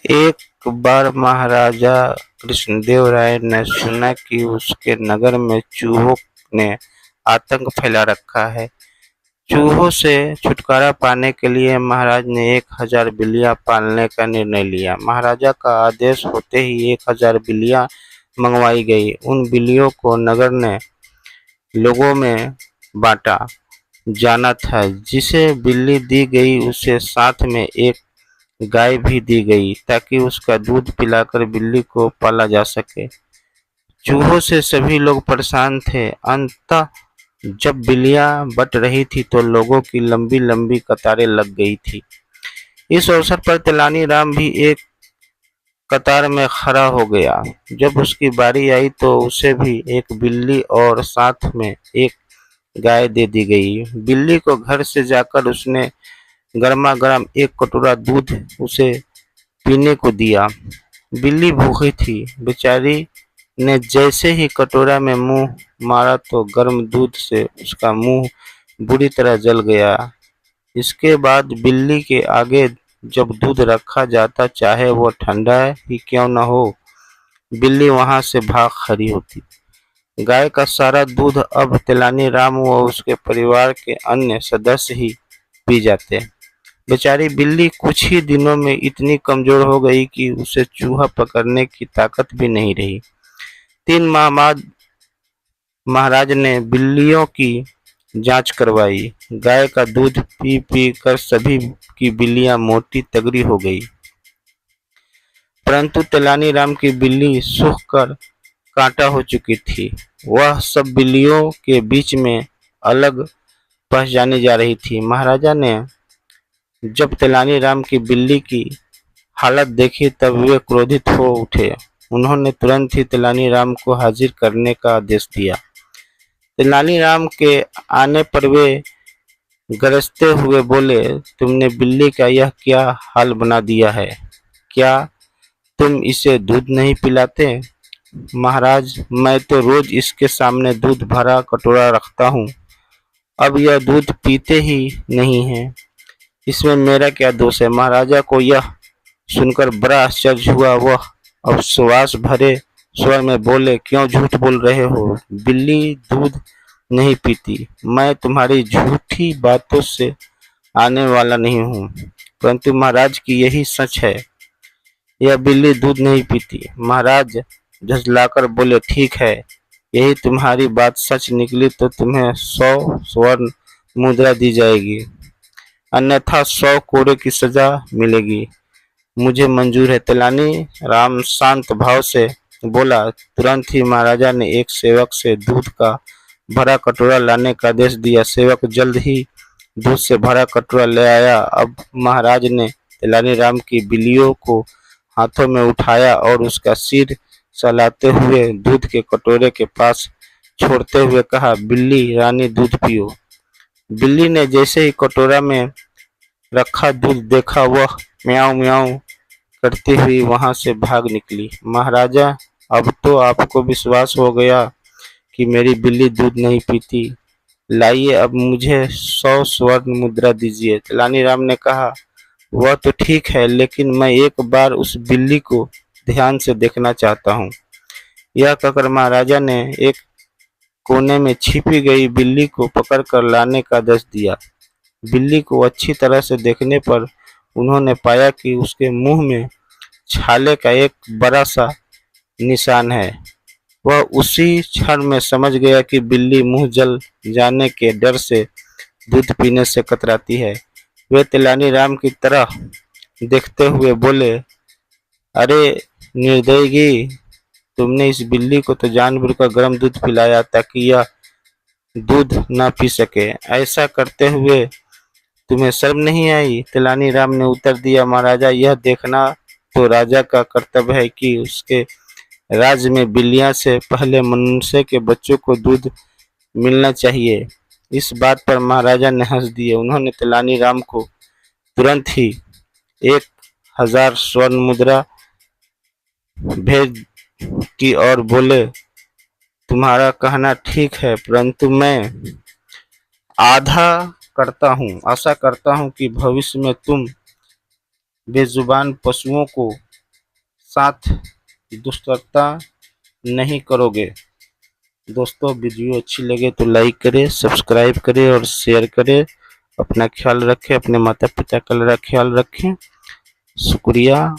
एक बार महाराजा कृष्णदेव राय ने सुना कि उसके नगर में चूहों ने आतंक फैला रखा है। चूहों से छुटकारा पाने के लिए महाराज ने 1000 बिल्लियां पालने का निर्णय लिया। महाराजा का आदेश होते ही 1000 बिल्लियां मंगवाई गई। उन बिल्लियों को नगर ने लोगों में बांटा जाना था। जिसे बिल्ली दी गई उसे साथ में एक गाय भी दी गई ताकि उसका दूध पिलाकर बिल्ली को पाला जा सके। चूहों से सभी लोग परेशान थे। अंततः जब बिल्लियां बंट रही थी तो लोगों की लंबी लंबी कतारें लग गई थी। इस अवसर पर तेलानी राम भी एक कतार में खड़ा हो गया। जब उसकी बारी आई तो उसे भी एक बिल्ली और साथ में एक गाय दे दी गई। बिल्ली को घर से जाकर उसने गर्मा गर्म एक कटोरा दूध उसे पीने को दिया। बिल्ली भूखी थी। बेचारी ने जैसे ही कटोरा में मुंह मारा तो गर्म दूध से उसका मुंह बुरी तरह जल गया। इसके बाद बिल्ली के आगे जब दूध रखा जाता, चाहे वो ठंडा ही क्यों न हो, बिल्ली वहां से भाग खड़ी होती। गाय का सारा दूध अब तेलानी राम व उसके परिवार के अन्य सदस्य ही पी जाते। बेचारी बिल्ली कुछ ही दिनों में इतनी कमजोर हो गई कि उसे चूहा पकड़ने की ताकत भी नहीं रही। 3 माह बाद महाराज ने बिल्लियों की जांच करवाई। गाय का दूध पी पी कर सभी की बिल्लियां मोटी तगड़ी हो गई, परंतु तेलानी राम की बिल्ली सूख कर कांटा हो चुकी थी। वह सब बिल्लियों के बीच में अलग पहचानी जा रही थी। महाराजा ने जब तेलानी राम की बिल्ली की हालत देखी तब वे क्रोधित हो उठे। उन्होंने तुरंत ही तेलानी राम को हाजिर करने का आदेश दिया। तेलानी राम के आने पर वे गरजते हुए बोले, तुमने बिल्ली का यह क्या हाल बना दिया है? क्या तुम इसे दूध नहीं पिलाते? महाराज, मैं तो रोज इसके सामने दूध भरा कटोरा रखता हूँ, अब यह दूध पीते ही नहीं है। इसमें मेरा क्या दोष है? महाराजा को यह सुनकर बड़ा आश्चर्य हुआ। वह अविश्वास भरे स्वर में बोले, क्यों झूठ बोल रहे हो? बिल्ली दूध नहीं पीती। मैं तुम्हारी झूठी बातों से आने वाला नहीं हूँ, परंतु महाराज की यही सच है, यह बिल्ली दूध नहीं पीती। महाराज झुंझलाकर बोले, ठीक है, यही तुम्हारी बात सच निकली तो तुम्हें 100 स्वर्ण मुद्रा दी जाएगी, अन्यथा 100 कोड़े की सजा मिलेगी। मुझे मंजूर है। तेलानी राम शांत भाव से बोला। तुरंत ही महाराजा ने एक सेवक से दूध का भरा कटोरा लाने का आदेश दिया। सेवक जल्द ही दूध से भरा कटोरा ले आया। अब महाराज ने तेलानी राम की बिल्लियों को हाथों में उठाया और उसका सिर सहलाते हुए दूध के कटोरे के पास छोड़ते हुए कहा, बिल्ली रानी दूध पियो। बिल्ली ने जैसे ही कटोरा में रखा दूध देखा, वह म्याऊं म्याऊं करती हुई वहां से भाग निकली। महाराजा, अब तो आपको विश्वास हो गया कि मेरी बिल्ली दूध नहीं पीती। लाइए, अब मुझे 100 स्वर्ण मुद्रा दीजिए। तेलानी राम ने कहा, वह तो ठीक है, लेकिन मैं एक बार उस बिल्ली को ध्यान से देखना चाहता हूँ। यह कहकर महाराजा ने एक कोने में छिपी गई बिल्ली को पकड़कर लाने का आदेश दिया। बिल्ली को अच्छी तरह से देखने पर उन्होंने पाया कि उसके मुंह में छाले का एक बड़ा सा निशान है। वह उसी क्षण में समझ गया कि बिल्ली मुंह जल जाने के डर से दूध पीने से कतराती है। वे तेलानी राम की तरह देखते हुए बोले, अरे निर्दयी, तुमने इस बिल्ली को तो जानबूझकर गर्म दूध पिलाया ताकि यह दूध न पी सके। ऐसा करते हुए तुम्हें शर्म नहीं आई? तेलानी राम ने उत्तर दिया, महाराजा, यह देखना तो राजा का कर्तव्य है कि उसके राज्य में बिल्लियां से पहले मनुष्य के बच्चों को दूध मिलना चाहिए। इस बात पर महाराजा ने हंस दिए। उन्होंने तेलानी राम को तुरंत ही 1000 स्वर्ण मुद्रा भेज की और बोले, तुम्हारा कहना ठीक है, परंतु मैं आशा करता हूँ कि भविष्य में तुम बेजुबान पशुओं को साथ दुष्टता नहीं करोगे। दोस्तों वीडियो अच्छी लगे तो लाइक करें, सब्सक्राइब करें और शेयर करें। अपना ख्याल रखें, अपने माता पिता का ख्याल रखें। शुक्रिया।